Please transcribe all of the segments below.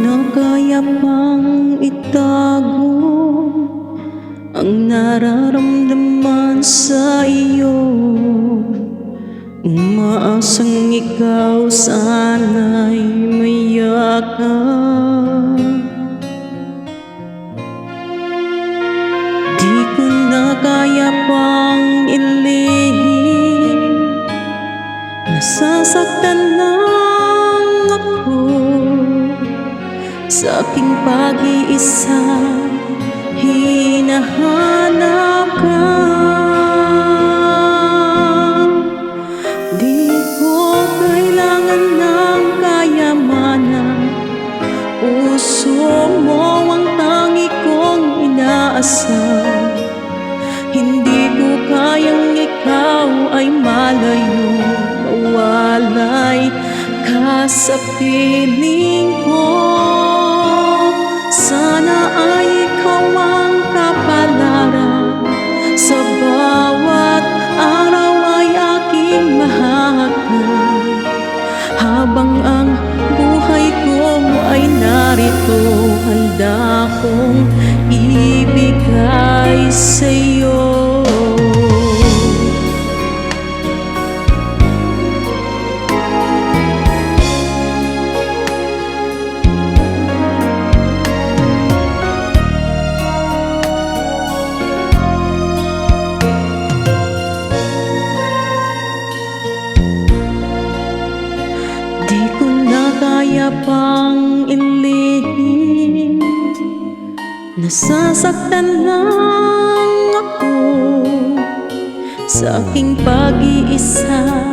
na kaya pang itago ang nararamdaman sa iyo. Umaasang ikaw sana'y mayakap. Di ko na kaya pang ilihim, nasasaktan lang ako sa aking pag-iisa. Hinahanap ka, di ko kailangan ng kayamanan. Puso mo ang tangi kong inaasam. Hindi ko kayang ikaw ay malayo, mawalay ka sa piling ko. Sana ay ikaw ang kapalaran, sa bawat araw ay aking mahagkan. Habang ang buhay ko ay narito, handa kong ibigay sa'yo. Di ko na kaya pang ilihim, nasasaktan lang ako sa aking pag-iisa.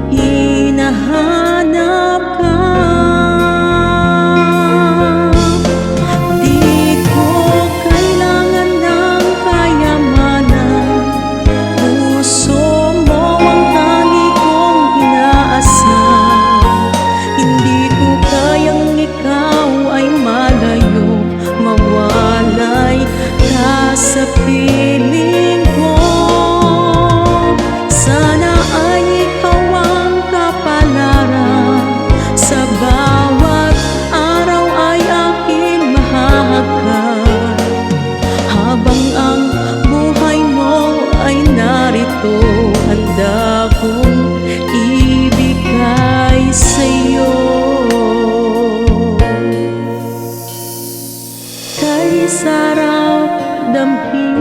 Hinahanap ka, di ko kailangan ng kayamanan. Puso mo ang tangi kong inaasam. Hindi ko kayang ikaw ay malayo, mawalay ka sa piling ko. Sana ay ikaw ang kapalaran, sa bawat araw ay aking mahahagkan. Habang ang buhay mo ay narito, handa kong ibigay sa'yo. Kay sarap damhin